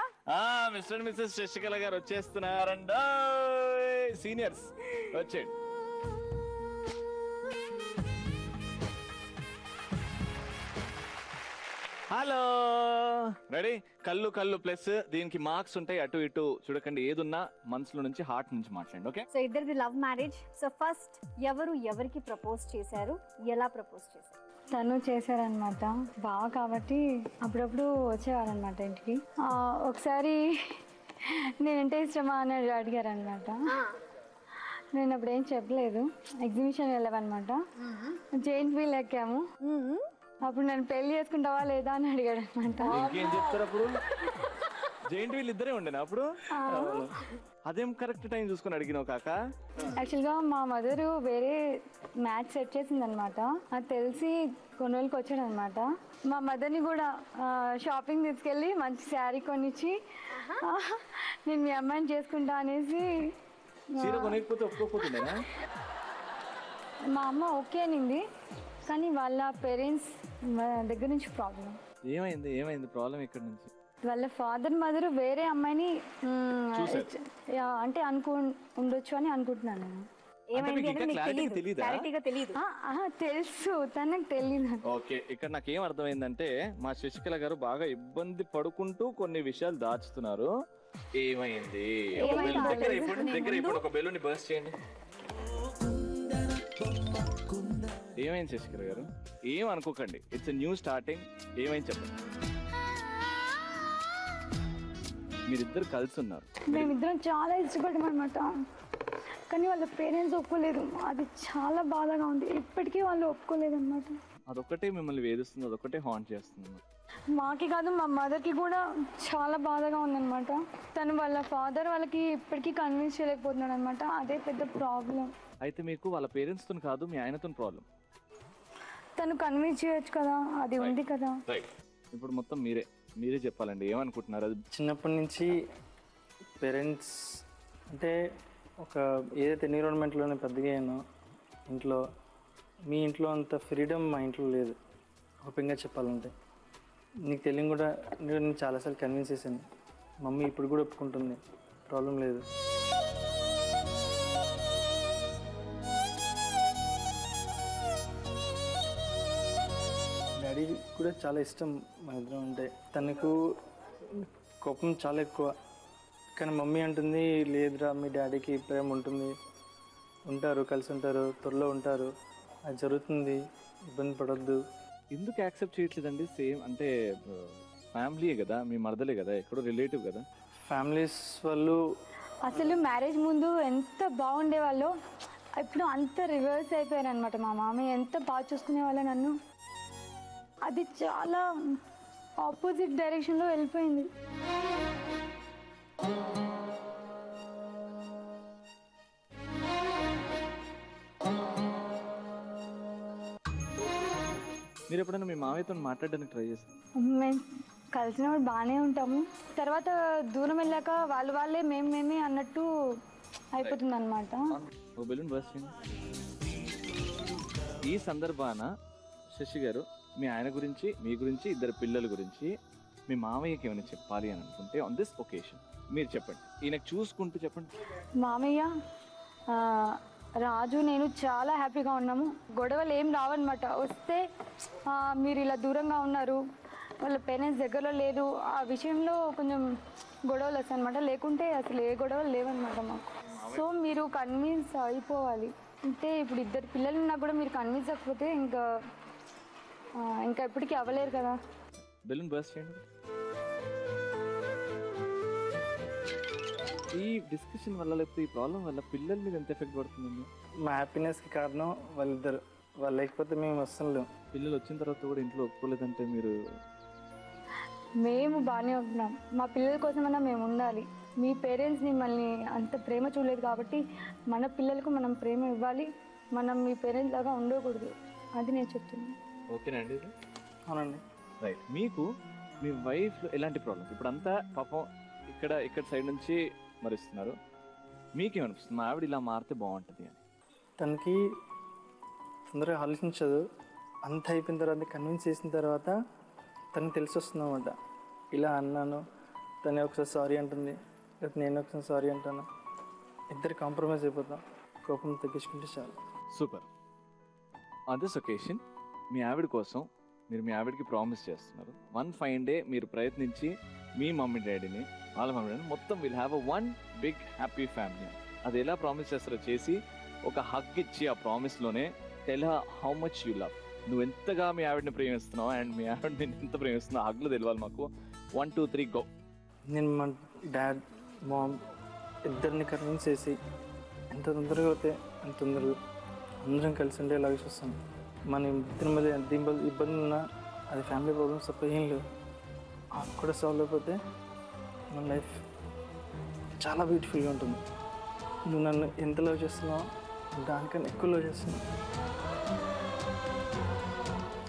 Mister and missus Sasikala గారు వచ్చేస్తున్నారండి. సీనియర్స్ వచ్చేయండి. Hello, ready? కళ్ళు కళ్ళు ప్లస్ దీనికి మార్క్స్ ఉంటాయి, అటు ఇటు చూడకండి. ఏదున్నా మనసులో నుంచి హార్ట్ నుంచి మాట్లాడండి. ఓకే? సో ఇద్దరిది లవ్ మ్యారేజ్. సో ఫస్ట్ ఎవరు ఎవరికి ప్రపోజ్ చేశారు, ఎలా ప్రపోజ్ చేశారు? తను చేశారనమాట బాగా, కాబట్టి అప్పుడప్పుడు వచ్చేవారనమాట ఇంటికి. ఒకసారి నేనంటే ఇష్టమా అని అడిగారనమాట. నేను అప్పుడు ఏం చెప్పలేదు. ఎగ్జిబిషన్ వెళ్ళామన్నమాట, జైంట్ వీల్ ఎక్కాము. అప్పుడు నన్ను పెళ్లి చేసుకుంటావా లేదా అని అడిగాడు అనమాట. ఇంకేం చెప్తారు అప్పుడు? జైంట్ వీల్ ఇద్దరే ఉండేనా అప్పుడు? అదేం కరెక్ట్ టైం చూసుకొని అడిగినావు కాక? యాక్చువల్గా మా మదరు వేరే మ్యాచ్ సెట్ చేసింది అనమాట. అది తెలిసి కొన్ని రోజులకి వచ్చాడు అనమాట. మా మదర్ని కూడా షాపింగ్ తీసుకెళ్ళి మంచి శారీ కొనిచ్చి నేను మీ అమ్మాయిని చేసుకుంటా అనేసి. చీర కొనకపోతే ఒప్పుకోకపోతుండేనా? మా అమ్మ ఓకే అనింది, కానీ వాళ్ళ పేరెంట్స్ దగ్గర నుంచి ప్రాబ్లం. ఏమైంది ప్రాబ్లం? ఎక్కడి నుంచి? వాళ్ళ ఫాదర్ మదర్ వేరే అమ్మాయిని అంటే ఉండొచ్చు అని అనుకుంటున్నాను నేను. తెలుసు, తనకు తెలియదు. ఓకే, ఇక్కడ నాకు ఏం అర్థమైందంటే మా శశికళ గారు బాగా ఇబ్బంది పడుకుంటూ కొన్ని విషయాలు దాచుతున్నారు. ఏమైంది? దగ్గర ఇప్పుడు ఒక బెలూన్ బర్స్ట్ చేయండి. ఏమైంది శశికళ గారు? ఏం అనుకోకండి, ఇట్స్ న్యూ స్టార్టింగ్. ఏమైంది చెప్పండి. మీరిద్దరు కలిసి ఉన్నారు. మేమిద్దరం చాలా ఇష్టపడ్డామన్నమాట, కానీ వాళ్ళ పేరెంట్స్ ఒప్పుకోలేదు. అది చాలా బాధగా ఉంది. ఇప్పటికీ వాళ్ళు ఒప్పుకోలేదు అనమాట. అదొక్కటే మిమ్మల్ని వేధిస్తుంది, అదొక్కటే హాంట్ చేస్తుంది. మాకి కాదు, మా మదర్కి కూడా చాలా బాధగా ఉందన్నమాట. తను వాళ్ళ ఫాదర్ వాళ్ళకి ఇప్పటికీ కన్విన్స్ చేయలేకపోతున్నాడు అనమాట. అదే పెద్ద ప్రాబ్లం. అయితే మీకు వాళ్ళ పేరెంట్స్తో కాదు, మీ ఆయనతో ప్రాబ్లం. తను కన్విన్స్ చేయొచ్చు కదా, అది ఉంది కదా. ఇప్పుడు మొత్తం మీరే చెప్పాలండి, ఏమనుకుంటున్నారు? అది చిన్నప్పటి నుంచి పేరెంట్స్ అంటే ఒక ఏదైతే ఎన్విరాన్మెంట్లోనే పెద్దగా అయినా ఇంట్లో, మీ ఇంట్లో అంత ఫ్రీడమ్ మా ఇంట్లో లేదు. ఓపెన్గా చెప్పాలంటే నీకు తెలియని కూడా నేను చాలాసార్లు కన్విన్స్ చేశాను. మమ్మీ ఇప్పుడు కూడా ఒప్పుకుంటుంది, ప్రాబ్లం లేదు. డాడీ కూడా చాలా ఇష్టం మా ఇద్దరం అంటే. తనకు కోపం చాలా ఎక్కువ, కానీ మమ్మీ అంటుంది లేదురా మీ డాడీకి ప్రేమ ఉంటుంది, ఉంటారు, కలిసి ఉంటారు, త్వరలో ఉంటారు, అది జరుగుతుంది, ఇబ్బంది పడొద్దు. ఎందుకు యాక్సెప్ట్ చేయట్లేదండి? సేమ్ అంటే ఫ్యామిలీయే కదా, మీ మరదలే కదా, ఎక్కడో రిలేటివ్ కదా. ఫ్యామిలీస్ వాళ్ళు అసలు మ్యారేజ్ ముందు ఎంత బాగుండే వాళ్ళు, ఇప్పుడు అంత రివర్స్ అయిపోయారు అనమాట. మా మామయ్య ఎంత బాగా చూసుకునే వాళ్ళు నన్ను, అది చాలా ఆపోజిట్ డైరెక్షన్లో వెళ్ళిపోయింది. మీరు ఎప్పుడైనా మీ మామయ్యతో మాట్లాడడానికి ట్రై చేశారు? మేము కలిసినప్పుడు బాగానే ఉంటాము, తర్వాత దూరం వెళ్ళాక వాళ్ళే మేమే అన్నట్టు అయిపోతుంది అనమాట. ఓ బెలూన్ బస్. ఈ సందర్భాన శశి గారు మీ ఆయన గురించి, మీ గురించి, ఇద్దరు పిల్లల గురించి మీ మామయ్యకి ఏమైనా చెప్పాలి అని అనుకుంటే ఆన్ దిస్ ఒకేషన్ మీరు చెప్పండి, ఈయనకు చూసుకుంటూ చెప్పండి. మామయ్య, రాజు నేను చాలా హ్యాపీగా ఉన్నాము, గొడవలు ఏం రావన్నమాట. వస్తే మీరు ఇలా దూరంగా ఉన్నారు, వాళ్ళ పేరెంట్స్ దగ్గరలో లేదు, ఆ విషయంలో కొంచెం గొడవలు వస్తాయి అనమాట. లేకుంటే అసలు ఏ గొడవలు లేవన్నమాట మాకు. సో మీరు కన్విన్స్ అయిపోవాలి. అంటే ఇప్పుడు ఇద్దరు పిల్లలు ఉన్నా కూడా మీరు కన్విన్స్ అవ్వకపోతే ఇంకా ఎప్పటికీ అవ్వలేరు కదా. బెలూన్ బర్స్ట్ చేయండి. ఈ డిస్కషన్ వల్ల లేకపోతే ఈ ప్రాబ్లం వల్ల పిల్లల మీద ఎంత ఎఫెక్ట్ పడుతుందండి? మా హ్యాపీనెస్కి కారణం వాళ్ళిద్దరు, వాళ్ళు లేకపోతే మేము వస్తున్నాం. పిల్లలు వచ్చిన తర్వాత కూడా ఇంట్లో ఒప్పుకోలేదంటే మీరు? మేము బాగానే ఉంటున్నాం, మా పిల్లల కోసమైనా మేము ఉండాలి. మీ పేరెంట్స్ మిమ్మల్ని అంత ప్రేమ చూడలేదు కాబట్టి మన పిల్లలకు మనం ప్రేమ ఇవ్వాలి, మనం మీ పేరెంట్స్ లాగా ఉండకూడదు, అది నేను చెప్తున్నాను. ఓకేనండి? అవునండి. రైట్. మీకు మీ వైఫ్ ఎలాంటి ప్రాబ్లమ్స్? ఇప్పుడు అంతా పాపం ఇక్కడ సైడ్ నుంచి మరిస్తున్నారు, మీకేమనిపిస్తుంది మా ఆవిడ ఇలా మారితే బాగుంటుంది అని? తనకి తొందరగా ఆలోచించదు, అంత అయిపోయిన తర్వాత కన్విన్స్ చేసిన తర్వాత తనకు తెలిసి వస్తుంది అన్నమాట. ఇలా అన్నాను, తను ఒకసారి సారీ అంటుంది, లేకపోతే నేను ఒకసారి సారీ అంటాను, ఇద్దరు కాంప్రమైజ్ అయిపోతాం, కోపం తగ్గించుకుంటే చాలు. సూపర్. ఆన్ దిస్ ఒకేషన్ మీ ఆవిడ కోసం మీరు మీ ఆవిడకి ప్రామిస్ చేస్తున్నారు, వన్ ఫైన్ డే మీరు ప్రయత్నించి మీ మమ్మీ డాడీని, వాళ్ళ మమ్మీ డాడీని మొత్తం will have a one big happy family. అది ఎలా ప్రామిస్ చేస్తారో చేసి ఒక హగ్ ఇచ్చి ఆ ప్రామిస్లోనే tell her how much you love. నువ్వు ఎంతగా మీ ఆవిడని ప్రేమిస్తున్నావు అండ్ మీ ఆవిడ నేను ఎంత ప్రేమిస్తున్నావు, హగ్లు తెలియాలి మాకు. 1 2 3 గో. నేను మా డాడ్ మామ్ ఇద్దరిని కన్విన్స్ చేసి ఎంత తొందరగా అవుతే అంత తొందరగా అందరం కలిసి ఉండేలాగా చూస్తాను. మన ఇద్దరి మధ్య ఎంత ఇబ్బంది ఉన్నా అది ఫ్యామిలీ ప్రాబ్లమ్స్ తప్ప ఏం లేవు, అది కూడా సాల్వ్ అయిపోతే మన లైఫ్ చాలా బ్యూటిఫుల్గా ఉంటుంది. నువ్వు నన్ను ఎంత లవ్ చేస్తున్నావు దానికన్నా ఎక్కువ లవ్ చేస్తున్నావు.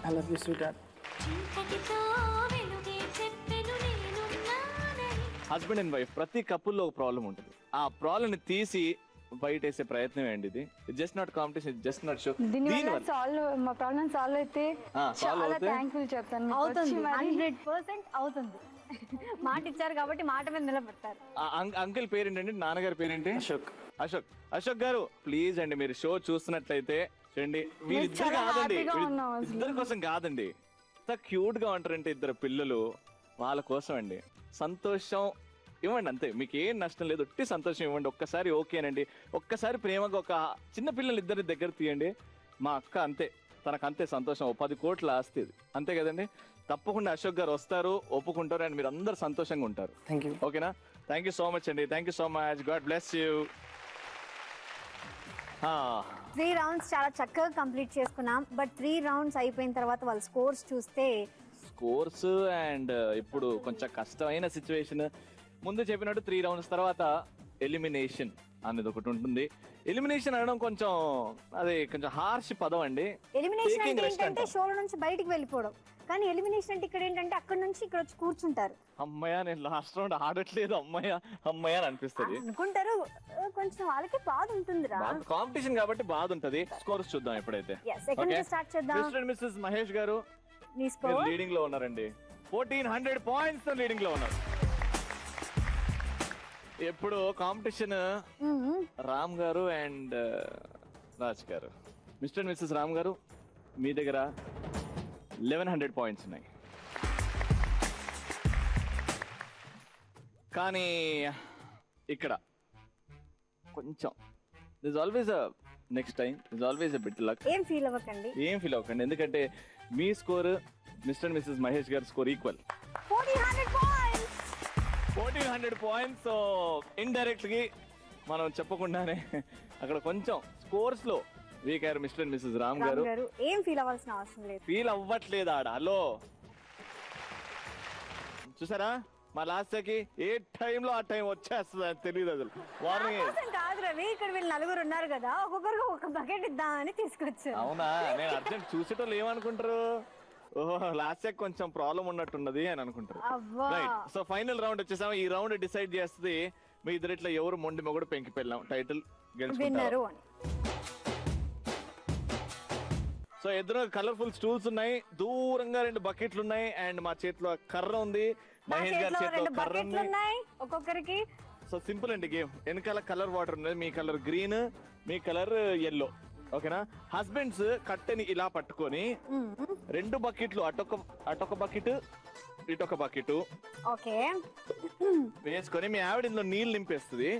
I love you sweet dad. Husband and wife ప్రతి కపుల్లో ఒక ప్రాబ్లం ఉంటుంది, ఆ ప్రాబ్లమ్ ని తీసి బయట వేసే ప్రయత్నం ఏంటి ఇది. Just not competition, just not show. దీనివల్ల మా ప్రాబ్లం సాల్వ్ అయితే చాలా థ్యాంక్ఫుల్ చెప్తాను. అవుతుంది, 100% అవుతుంది. మాట ఇచ్చారు కాబట్టి మాట మీద నిలబడతారు. అంకుల్ పేరేంటండి? నాన్నగారి పేరేంటి? అశోక్. అశోక్ గారు ప్లీజ్ అండి, మీరు షో చూస్తున్నట్లయితే చూడండి, వీళ్ళిద్దరు కాదండి, ఇద్దరి కోసం కాదండి, ఎంత క్యూట్ గా ఉంటారంటే ఇద్దరు పిల్లలు, వాళ్ళ కోసం అండి. సంతోషం ఇవ్వండి అంతే, మీకు ఏం నష్టం లేదు, ఒట్టి సంతోషం ఇవ్వండి. ఒక్కసారి ఓకేనండి, ఒక్కసారి ప్రేమగా ఒక చిన్న పిల్లలు ఇద్దరి దగ్గర తీయండి. మా అక్క అంతే, తనకు అంతే సంతోషం, 10 కోట్ల ఆస్తి ఇది, అంతే కదండి. తప్పకుండా అశోక్ గారు వస్తారు, ఒప్పుకుంటారు అండ్ మీరు అందరు సంతోషంగా ఉంటారు. ఓకేనా? థ్యాంక్ యూ సో మచ్ అండి, thank you so much, God bless you. 3 rounds చాలా చక్కగా కంప్లీట్ చేసుకున్నాం. బట్ 3 రౌండ్స్ అయిపోయిన తర్వాత వాళ్ళ స్కోర్స్ చూస్తే స్కోర్స్ అండ్ ఇప్పుడు కొంచెం కష్టమైన సిచ్యువేషన్. ముందు చెప్పినట్టు 3 రౌండ్స్ తర్వాత ఎలిమినేషన్ అనేది ఒకటి ఉంటుంది. ఎలిమినేషన్ అనడం కొంచెం అది కొంచెం హార్ష్ పదం అండి. ఎలిమినేషన్ అంటే ఏంటంటే షోలో నుంచి బయటికి వెళ్ళిపోవడం, కానీ ఎలిమినేషన్ అంటే ఇక్కడ ఏంటంటే అక్కడ నుంచి ఇక్కడ వచ్చి కూర్చుంటారు. అమ్మయ్య నేను లాస్ట్ రౌండ్ ఆడట్లేదు, అమ్మయ్య అమ్మయ్య అని అనిపిస్తుంది అనుకుంటారు. కొంచెం వాళ్ళకి బాధ ఉంటుందిరా, కాంపిటీషన్ కాబట్టి బాధ ఉంటది. స్కోర్స్ చూద్దాం ఎప్పుడైతే. స్టార్ట్ చేద్దాం. మిస్టర్ అండ్ మిస్సెస్ మహేష్ గారు మీ స్కోర్ లీడింగ్ లో ఉన్నారండి, 1400 పాయింట్స్ తో లీడింగ్ లో ఉన్నారు. ఎప్పుడు కాంపిటీషన్ రామ్ గారు అండ్ రాజ్ గారు. మిస్టర్ అండ్ మిస్సెస్ రామ్ గారు మీ దగ్గర 1100 పాయింట్స్ ఉన్నాయి, కానీ ఇక్కడ కొంచెం this always next time is always a bit luck. ఏం ఫీల్ అవ్వకండి, ఎందుకంటే మీ score mister and missus Mahesh గారి score equal 1400 points. So indirect గా మనం చెప్పకుండానే అక్కడ కొంచెం స్కోర్స్ లో వీక్ అయ్యారు మిస్టర్ అండ్ మిస్సెస్ రామ్ గారు. ఏం ఫీల్ అవ్వాల్సిన అవసరం లేదు. ఫీల్ అవ్వట్లేదు ఆడ. హలో చూసారా మా లాస్ట్ కి ఏ టైంలో ఆ టైం వచ్చేస్తుంది అని తెలియదు అసలు. కాదు రవి, ఇక్కడ వీళ్ళు నలుగురు ఉన్నారు కదా, ఒక్కొక్కరికి ఒక బకెట్ ఇద్దామని తీసుకొచ్చారు. అవునా, నేను అర్జెంట్ చూసేటోళ్ళు ఏమనుకుంటారు, ఓహో లాస్ట్ ఇయర్ కొంచెం ప్రాబ్లం ఉన్నట్టున్నది అని అనుకుంటారు. రైట్, సో ఫైనల్ రౌండ్ వచ్చేసాము. ఈ రౌండ్ డిసైడ్ చేస్తుంది మీ ఇద్దరిట్లో ఎవరు మొండి మొగుడు పెంకి పెళ్ళాం టైటిల్ గెలుచుకుంటారు. సో ఎదురు కలర్ఫుల్ స్టూల్స్ ఉన్నాయి, దూరంగా 2 బకెట్లు ఉన్నాయి, అండ్ మా చేతిలో కర్ర ఉంది, మహేష్ గారి చేతిలో కర్ర ఉంది ఒక్కొక్కరికి. సో సింపుల్ అండి గేమ్. వెనకాల కలర్ వాటర్ ఉన్నది, మీ కలర్ గ్రీన్, మీ కలర్ ఎల్లో. ఓకేనా? హస్బెండ్స్ కట్టెని ఇలా పట్టుకొని 2 బకెట్లు అటొక బకెట్ ఇటొక బకెట్ వేసుకొని మీ ఆవిడ ఇందులో నీళ్ళు నింపేస్తుంది.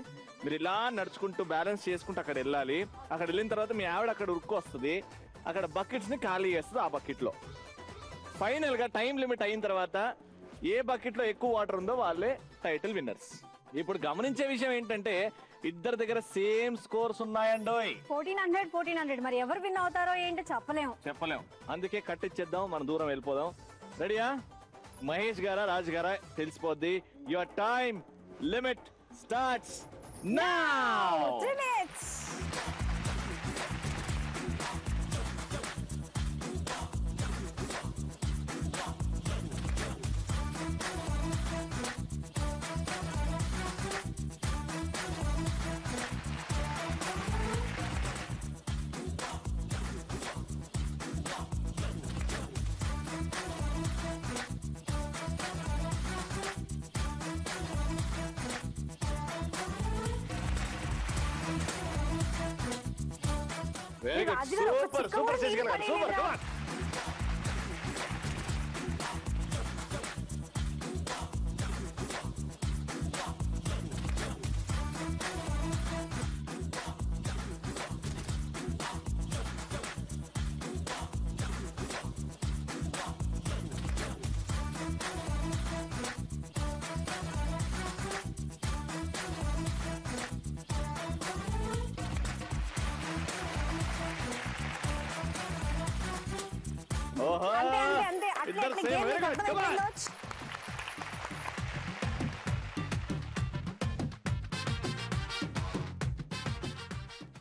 మీరు ఇలా నడుచుకుంటూ బ్యాలెన్స్ చేసుకుంటూ అక్కడ వెళ్ళాలి. అక్కడ వెళ్ళిన తర్వాత మీ ఆవిడ అక్కడ ఉరుక్కు వస్తుంది, అక్కడ బకెట్స్ ని ఖాళీ చేస్తుంది. ఆ బకెట్ లో ఫైనల్ గా టైం లిమిట్ అయిన తర్వాత ఏ బకెట్ లో ఎక్కువ వాటర్ ఉందో వాళ్ళే టైటిల్ విన్నర్స్. ఇప్పుడు గమనించే విషయం ఏంటంటే ఇద్దరి దగ్గర సేమ్ స్కోర్స్ ఉన్నాయండోయ్. 1400. మరి ఎవరు విన్ అవుతారో ఏంటో చెప్పలేం. అందుకే కట్టిచ్చేద్దాం, మనం దూరం వెళ్ళిపోదాం. రెడీయా? మహేష్ గారా రాజ్ గారా తెలిసిపోద్ది. Your time limit starts now. 3 minutes. Very good. Super Shashikala garu. Super. Come on. అంతే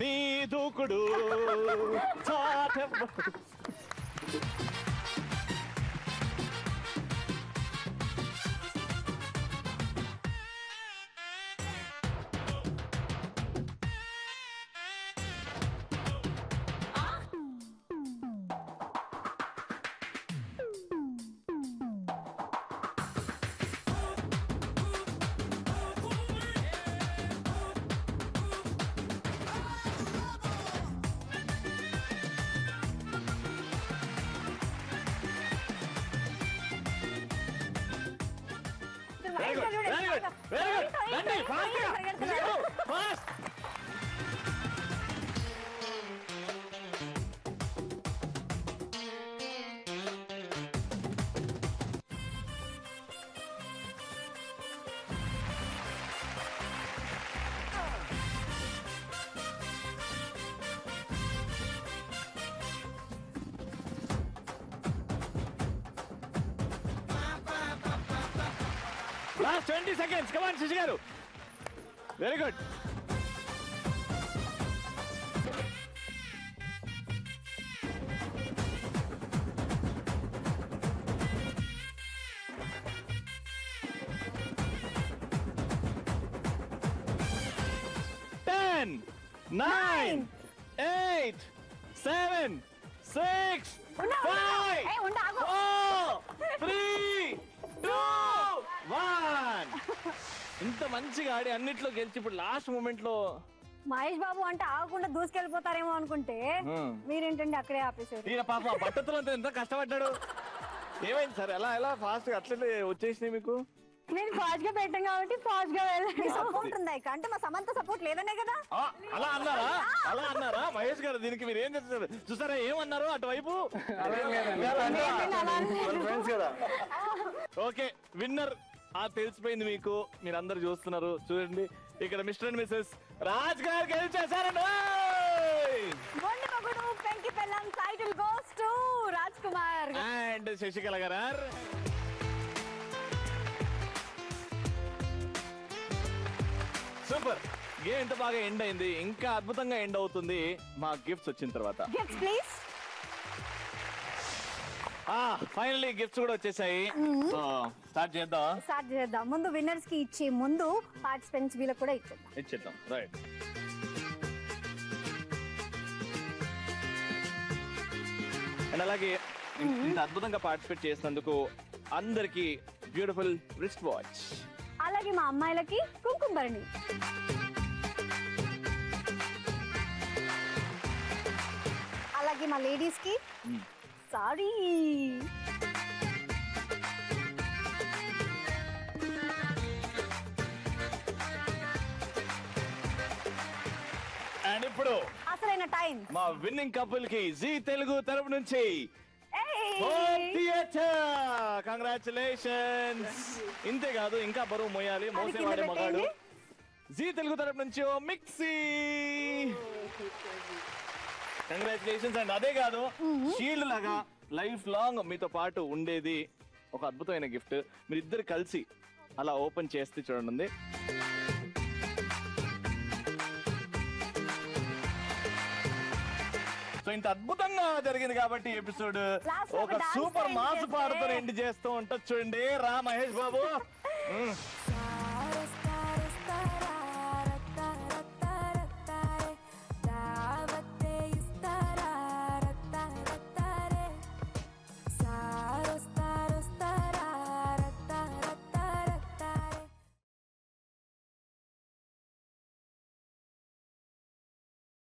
నీ దూకుడు Very good. Randy, fast. Last 20 seconds. Come on, Shashi garu. Very good. Ten, 9, 8, 7, 6, 5, 4, 3, 2, 1. ఇంత మంచిగా ఆడి అన్నిట్లో గెలిచి ఇప్పుడు లాస్ట్ మూమెంట్ లో మహేష్ బాబు అంటే ఆగకుండా దూసుకెళ్ళిపోతారేమో అనుకుంటే మీరేంటండి అక్కడే ఆపేసారు. ఈయన పాప బట్టతో ఎంత కష్టపడ్డాడు. ఏమైంది సార్? ఎలా ఫాస్ట్ గా అట్లే వచ్చేసినాయి మీకు? నేను ఫాస్ట్ గా పెట్టాం కాబట్టి ఫాస్ట్ గా వెళ్ళండి. సపోర్ట్ ఉందా ఇక? అంటే మా సమంత సపోర్ట్ లేదనే కదా. అలా అన్నారా మహేష్ గారు? దీనికి మీరు ఏం చేస్తారు చూసారా? ఏమన్నారు అటువైపు? ఓకే, విన్నర్ తెలిసిపోయింది మీకు. మీరందరూ చూస్తున్నారు, చూడండి. ఇక్కడ మిస్టర్ అండ్ మిసెస్ రాజ్ గారు గెలిచేశారండి. మొండి మగుడు పెంకి పెళ్ళం title goes to Raj Kumar and Sasikala గారు. సూపర్. గేమ్ ఎంత బాగా ఎండ్ అయింది, ఇంకా అద్భుతంగా ఎండ్ అవుతుంది మా గిఫ్ట్స్ వచ్చిన తర్వాత. Gifts please. ఫైనల్లీ గిఫ్ట్స్ కూడా వచ్చేసాయి. సో స్టార్ట్ చేద్దాం. ముందు విన్నర్స్ కి ఇచ్చే ముందు పార్టిసిపెంట్స్ వీళ్ళకి కూడా ఇచ్చేద్దాం. రైట్. అండ్ అలాగే ఇంత అద్భుతంగా పార్టిసిపేట్ చేసినందుకు అందరికి బ్యూటిఫుల్ రిస్ట్ వాచ్. అలాగే మా అమ్మాయిలకి కుంకుమ భరణి. అలాగే మా లేడీస్ కి సారీ. అండ్ ఇప్పుడు అసలైన టైం మా విన్నింగ్ కపుల్ కి జీ తెలుగు తరపు నుంచి కంగ్రాచులేషన్స్. ఇంతే కాదు, ఇంకా బరువు మోయాలి, మోసేవాడే మగాడు. జీ తెలుగు తరపు నుంచి ఓ మిక్సీ. కంగ్రాచులేషన్స్. అండ్ అదే కాదు, షీల్డ్ లాగా లైఫ్ లాంగ్ మీతో పాటు ఉండేది ఒక అద్భుతమైన గిఫ్ట్. మీరిద్దరు కలిసి అలా ఓపెన్ చేస్తే చూడండి. సో ఇంత అద్భుతంగా జరిగింది కాబట్టి ఎపిసోడ్ ఒక సూపర్ మాస్ పాడుతో ఎండ్ చేస్తూ ఉంటుంది. చూడండి రా మహేష్ బాబు.